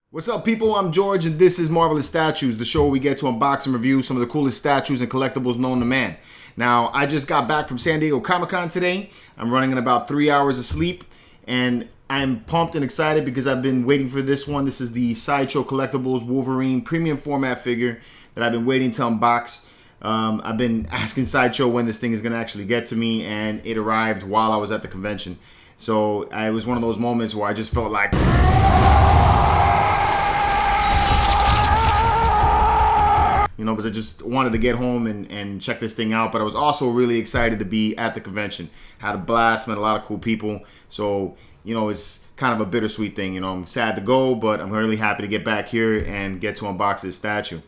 What's up, people? I'm George, and this is Marvelous Statues, the show where we get to unbox and review some of the coolest statues and collectibles known to man. Now, I just got back from San Diego Comic-Con today. I'm running in about 3 hours of sleep, and I'm pumped and excited because I've been waiting for this one. This is the Sideshow Collectibles Wolverine premium format figure that I've been waiting to unbox. I've been asking Sideshow when this thing is going to actually get to me, and it arrived while I was at the convention. So it was one of those moments where I just felt like... because I just wanted to get home and check this thing out. But I was also really excited to be at the convention. Had a blast, met a lot of cool people. So, it's kind of a bittersweet thing. I'm sad to go, but I'm really happy to get back here and get to unbox this statue.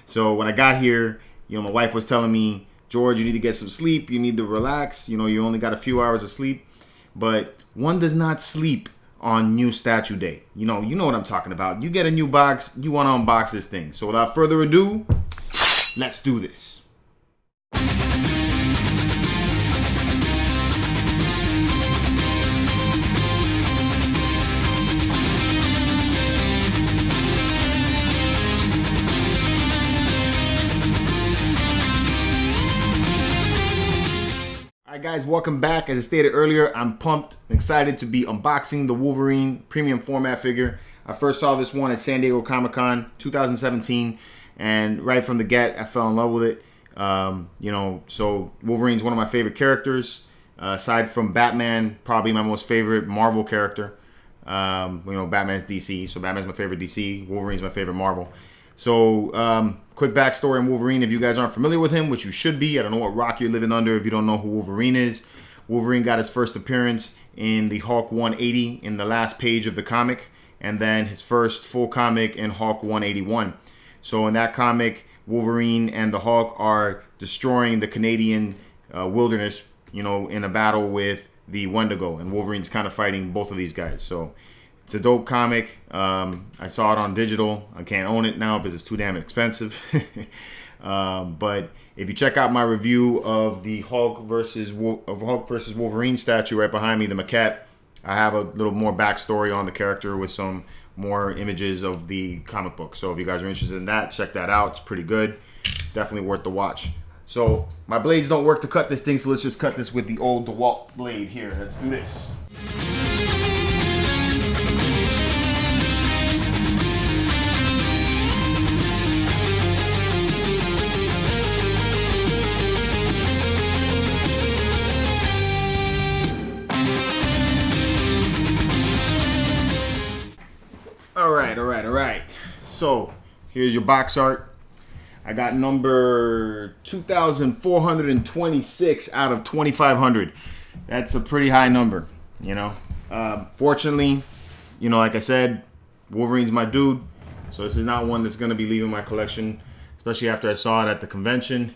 So when I got here, my wife was telling me, George, you need to get some sleep. You need to relax. You only got a few hours of sleep. But one does not sleep on new statue day. You know what I'm talking about. You get a new box, you want to unbox this thing. So without further ado, let's do this. Alright guys, welcome back. As I stated earlier, I'm pumped and excited to be unboxing the Wolverine premium format figure. I first saw this one at San Diego Comic-Con 2017. And right from the get, I fell in love with it. So Wolverine's one of my favorite characters. Aside from Batman, probably my most favorite Marvel character. Batman's DC, so Batman's my favorite DC. Wolverine's my favorite Marvel. So, quick backstory on Wolverine. If you guys aren't familiar with him, which you should be. I don't know what rock you're living under if you don't know who Wolverine is. Wolverine got his first appearance in the Hulk 180 in the last page of the comic. And then his first full comic in Hulk 181. So in that comic, Wolverine and the Hulk are destroying the Canadian wilderness, in a battle with the Wendigo. And Wolverine's kind of fighting both of these guys. So it's a dope comic. I saw it on digital. I can't own it now because it's too damn expensive. But if you check out my review of the Hulk versus Wolverine statue right behind me, the maquette, I have a little more backstory on the character with some more images of the comic book. So if you guys are interested in that, check that out. It's pretty good. Definitely worth the watch. So my blades don't work to cut this thing, so let's just cut this with the old DeWalt blade here. Let's do this. All right. So here's your box art. I got number 2,426 out of 2,500. That's a pretty high number, Fortunately, like I said, Wolverine's my dude. So this is not one that's going to be leaving my collection, especially after I saw it at the convention.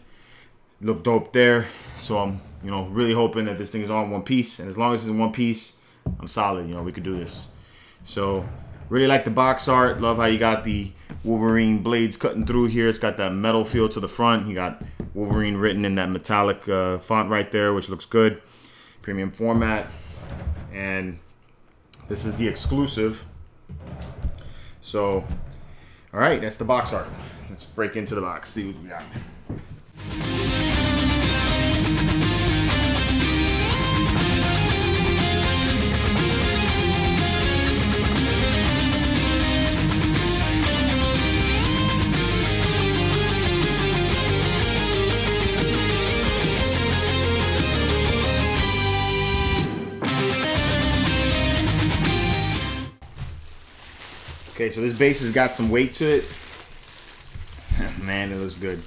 It looked dope there. So I'm, really hoping that this thing is all in one piece. And as long as it's in one piece, I'm solid. We could do this. So really like the box art. Love how you got the Wolverine blades cutting through here. It's got that metal feel to the front. You got Wolverine written in that metallic font right there, which looks good. Premium format. And this is the exclusive. So, all right, that's the box art. Let's break into the box, see what we got. Okay, so this base has got some weight to it. Man, it looks good.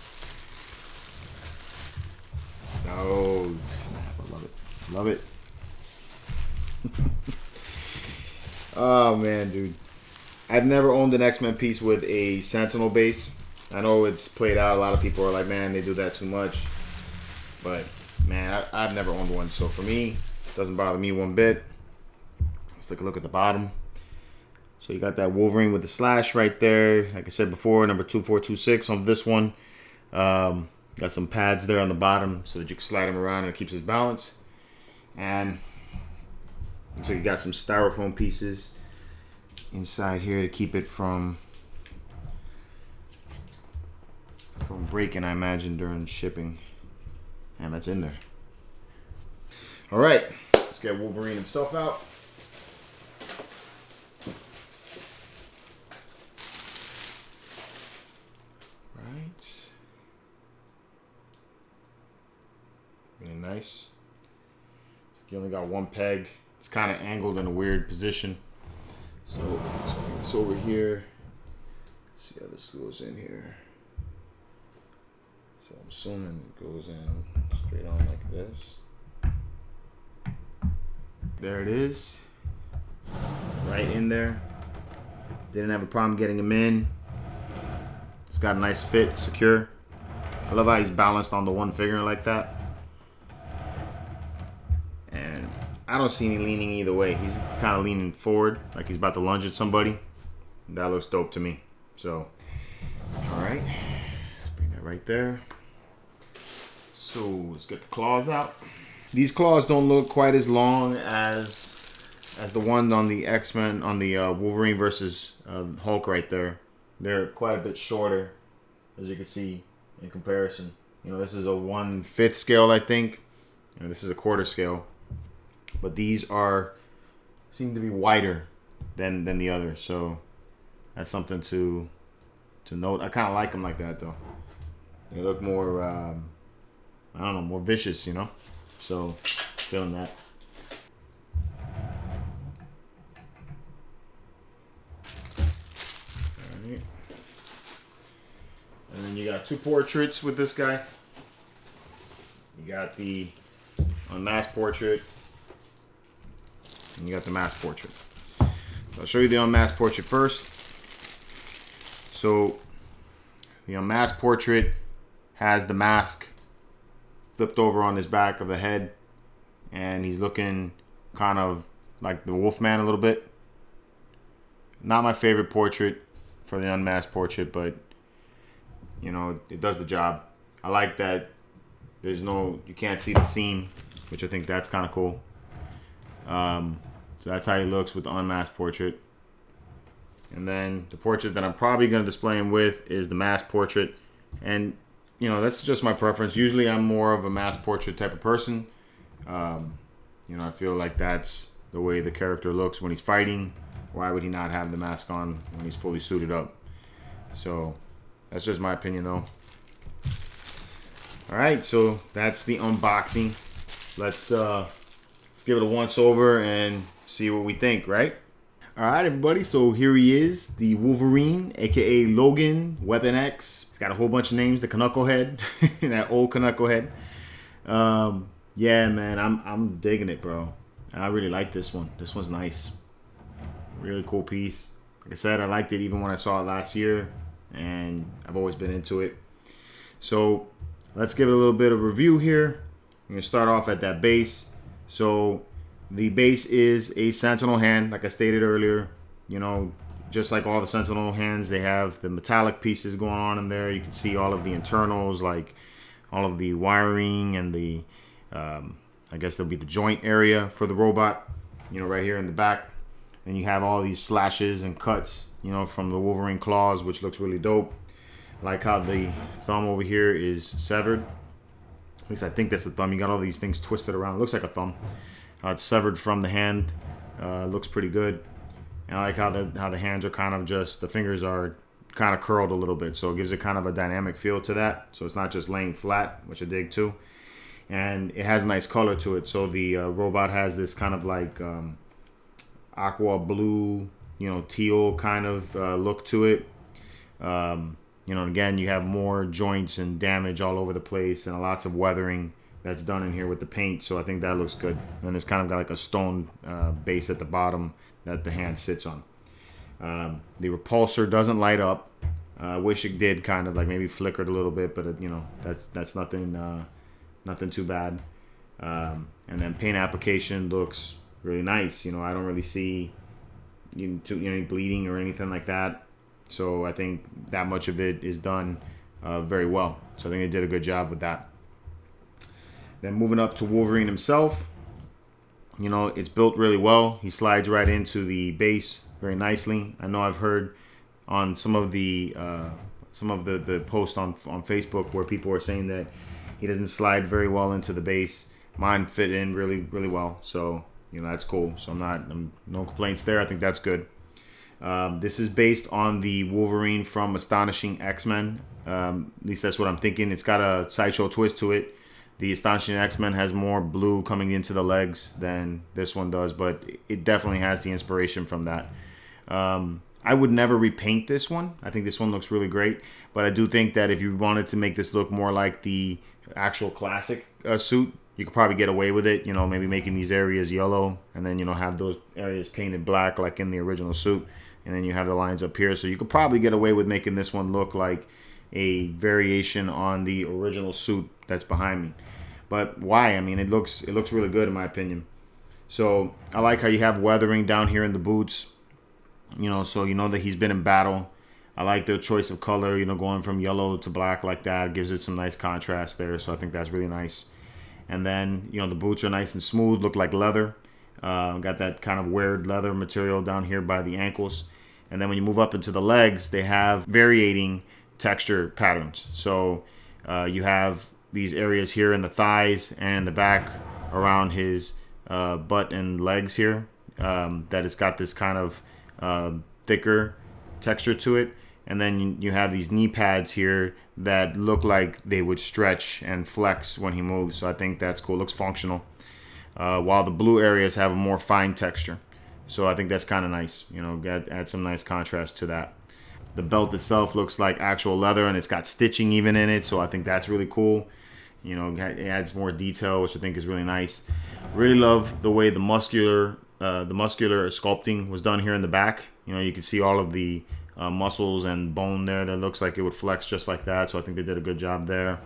Oh, I love it. Love it. Oh, man, dude. I've never owned an X-Men piece with a Sentinel base. I know it's played out. A lot of people are like, man, they do that too much. But, man, I've never owned one. So for me, it doesn't bother me one bit. Let's take a look at the bottom. So you got that Wolverine with the slash right there. Like I said before, number 2426 on this one. Got some pads there on the bottom so that you can slide him around and it keeps his balance. And looks like you got some styrofoam pieces inside here to keep it from breaking, I imagine, during shipping. And that's in there. All right, let's get Wolverine himself out. Right. Really nice. You only got one peg. It's kind of angled in a weird position. So let's bring this over here. See how this goes in here. So I'm assuming it goes in straight on like this. There it is. Right in there. Didn't have a problem getting him in. It's got a nice fit, secure. I love how he's balanced on the one finger like that. And I don't see any leaning either way. He's kind of leaning forward, like he's about to lunge at somebody. That looks dope to me. So, all right. Let's bring that right there. So let's get the claws out. These claws don't look quite as long as the one on the X-Men, on the Wolverine versus Hulk right there. They're quite a bit shorter, as you can see in comparison. You know, this is a 1/5 scale, I think. And this is a 1/4 scale. But these seem to be wider than the other. So that's something to note. I kind of like them like that, though. They look more, I don't know, more vicious, you know? So, feeling that. Alright. And then you got 2 portraits with this guy. You got the Unmask Portrait. And you got the Mask Portrait. So I'll show you the Unmask Portrait first. So, the Unmask Portrait has the mask flipped over on his back of the head, and he's looking kind of like the Wolfman a little bit. Not my favorite portrait for the Unmasked Portrait, but you know, it does the job. I like that you can't see the seam, which I think that's kind of cool. So that's how he looks with the Unmasked Portrait. And then the portrait that I'm probably going to display him with is the Mask Portrait. And you know, that's just my preference. Usually I'm more of a Mask Portrait type of person. You know, I feel like that's the way the character looks when he's fighting. Why would he not have the mask on when he's fully suited up? So that's just my opinion, though. All right, so that's the unboxing. Let's give it a once over and see what we think, right? All right, everybody, so here he is, the Wolverine, aka Logan, Weapon X. He's got a whole bunch of names, the Knucklehead, that old Knucklehead. Yeah, man, I'm digging it, bro. I really like this one. This one's nice. Really cool piece. Like I said, I liked it even when I saw it last year, and I've always been into it. So let's give it a little bit of review here. I'm gonna start off at that base. So the base is a Sentinel hand, like I stated earlier. You know, just like all the Sentinel hands, they have the metallic pieces going on in there. You can see all of the internals, like all of the wiring and the, I guess there'll be the joint area for the robot, you know, right here in the back. And you have all these slashes and cuts, you know, from the Wolverine claws, which looks really dope. I like how the thumb over here is severed. At least I think that's the thumb. You got all these things twisted around. It looks like a thumb. It's severed from the hand. Looks pretty good. And I like how the hands are kind of just, the fingers are kind of curled a little bit. So it gives it kind of a dynamic feel to that. So it's not just laying flat, which I dig too. And it has a nice color to it. So the robot has this kind of like aqua blue, you know, teal kind of look to it. You know, again, you have more joints and damage all over the place and lots of weathering that's done in here with the paint. So I think that looks good. And it's kind of got like a stone base at the bottom that the hand sits on. The repulsor doesn't light up. I wish it did, kind of like maybe flickered a little bit, but it, you know, that's nothing nothing too bad. And then paint application looks really nice. You know, I don't really see any bleeding or anything like that. So I think that much of it is done very well. So I think they did a good job with that. Then moving up to Wolverine himself, you know, it's built really well. He slides right into the base very nicely. I know I've heard on some of the posts on Facebook where people are saying that he doesn't slide very well into the base. Mine fit in really, really well. So, that's cool. So no complaints there. I think that's good. This is based on the Wolverine from Astonishing X-Men. At least that's what I'm thinking. It's got a Sideshow twist to it. The Astonishing X-Men has more blue coming into the legs than this one does, but it definitely has the inspiration from that. I would never repaint this one. I think this one looks really great, but I do think that if you wanted to make this look more like the actual classic suit, you could probably get away with it. Maybe making these areas yellow and then, have those areas painted black like in the original suit. And then you have the lines up here. So you could probably get away with making this one look like a variation on the original suit that's behind me. But why? I mean, it looks really good in my opinion. So I like how you have weathering down here in the boots. So that he's been in battle. I like their choice of color, going from yellow to black like that. It gives it some nice contrast there. So I think that's really nice. And then, the boots are nice and smooth, look like leather. Got that kind of weird leather material down here by the ankles. And then when you move up into the legs, they have varying texture patterns. So you have these areas here in the thighs and the back around his butt and legs here that it's got this kind of thicker texture to it. And then you have these knee pads here that look like they would stretch and flex when he moves. So I think that's cool. It looks functional. While the blue areas have a more fine texture. So I think that's kind of nice. Add some nice contrast to that. The belt itself looks like actual leather and it's got stitching even in it. So I think that's really cool. It adds more detail, which I think is really nice. Really love the way the muscular sculpting was done here in the back. You can see all of the muscles and bone there that looks like it would flex just like that. So I think they did a good job there.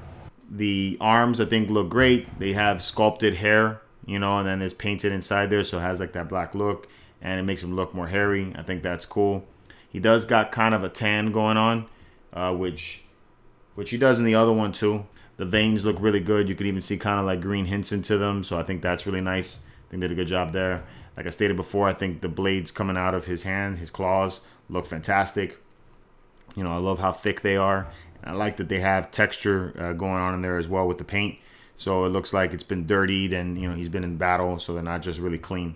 The arms I think look great. They have sculpted hair, and then it's painted inside there, so it has like that black look, and it makes him look more hairy. I think that's cool. He does got kind of a tan going on, which he does in the other one too. The veins look really good. You could even see kind of like green hints into them, so I think that's really nice. I think they did a good job there. Like I stated before, I think the blades coming out of his hand, his claws, look fantastic. I love how thick they are. I like that they have texture going on in there as well with the paint. So it looks like it's been dirtied and, he's been in battle, so they're not just really clean.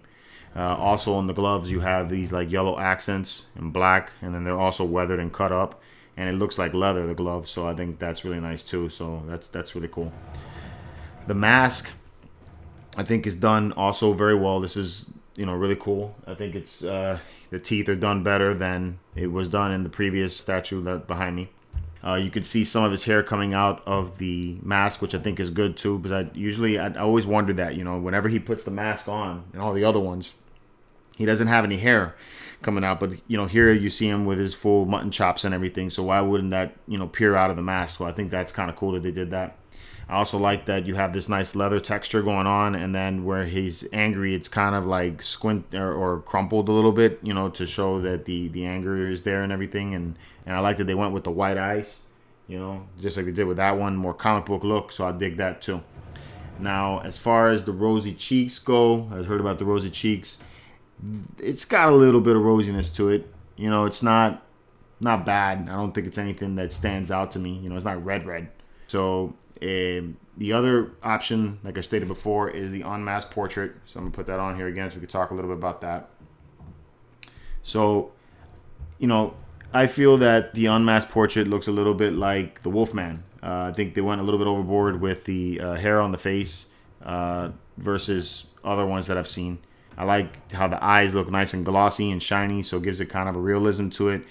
Also on the gloves, you have these like yellow accents and black, and then they're also weathered and cut up. And it looks like leather, the gloves, so I think that's really nice too. So that's really cool. The mask, I think, is done also very well. This is, really cool. I think it's the teeth are done better than it was done in the previous statue that behind me. You could see some of his hair coming out of the mask, which I think is good too, because I always wondered that, whenever he puts the mask on and all the other ones, he doesn't have any hair coming out, but here you see him with his full mutton chops and everything, so why wouldn't that peer out of the mask? So I think that's kind of cool that they did that. I also like that you have this nice leather texture going on, and then where he's angry, it's kind of like squint or crumpled a little bit, to show that the anger is there and everything. And I like that they went with the white eyes, just like they did with that one, more comic book look. So I dig that too. Now, as far as the rosy cheeks go, I've heard about the rosy cheeks. It's got a little bit of rosiness to it. It's not bad. I don't think it's anything that stands out to me. It's not red. So the other option, like I stated before, is the Unmask Portrait. So I'm going to put that on here again so we can talk a little bit about that. So, I feel that the Unmask Portrait looks a little bit like the Wolfman. I think they went a little bit overboard with the hair on the face versus other ones that I've seen. I like how the eyes look nice and glossy and shiny, so it gives it kind of a realism to it.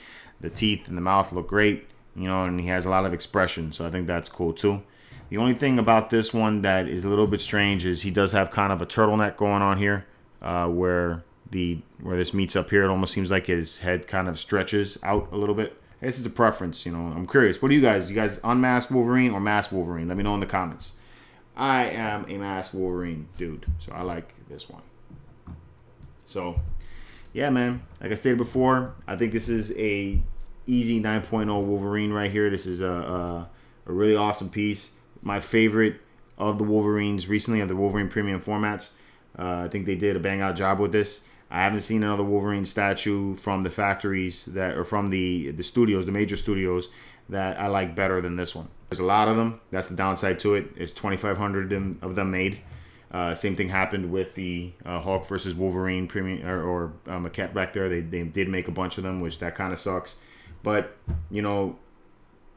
The teeth and the mouth look great, and he has a lot of expression, so I think that's cool too. The only thing about this one that is a little bit strange is he does have kind of a turtleneck going on here, where this meets up here. It almost seems like his head kind of stretches out a little bit. This is a preference, I'm curious. What do you guys unmask Wolverine or mask Wolverine? Let me know in the comments. I am a mask Wolverine dude, so I like this one. So, yeah, man. Like I stated before, I think this is a easy 9.0 Wolverine right here. This is a really awesome piece. My favorite of the Wolverines recently, of the Wolverine premium formats. I think they did a bang out job with this. I haven't seen another Wolverine statue from the factories that, or from the studios, the major studios, that I like better than this one. There's a lot of them. That's the downside to it. There's 2,500 of them made. Same thing happened with the Hulk versus Wolverine premium or maquette back there. They did make a bunch of them, which that kind of sucks. But you know,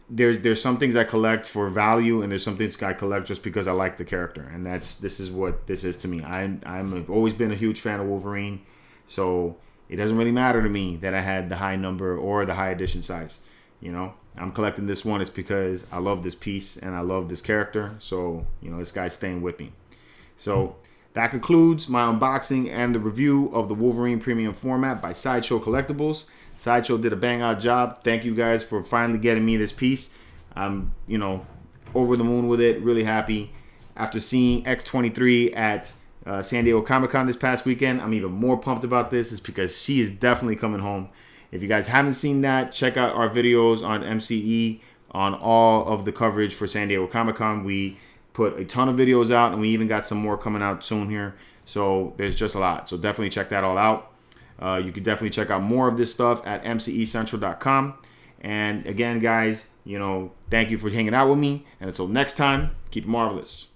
there's some things I collect for value, and there's some things I collect just because I like the character, and this is what this is to me. I'm always been a huge fan of Wolverine, so it doesn't really matter to me that I had the high number or the high edition size. You know, I'm collecting this one. It's because I love this piece and I love this character. So you know, this guy's staying with me. So that concludes my unboxing and the review of the Wolverine Premium Format by Sideshow Collectibles. Sideshow did a bang-out job. Thank you guys for finally getting me this piece. I'm, you know, over the moon with it. Really happy. After seeing X-23 at San Diego Comic-Con this past weekend, I'm even more pumped about this. It's because she is definitely coming home. If you guys haven't seen that, check out our videos on MCE on all of the coverage for San Diego Comic-Con. We put a ton of videos out, and we even got some more coming out soon here. So there's just a lot. So definitely check that all out. You can definitely check out more of this stuff at mcecentral.com. And again, guys, you know, thank you for hanging out with me. And until next time, keep it marvelous.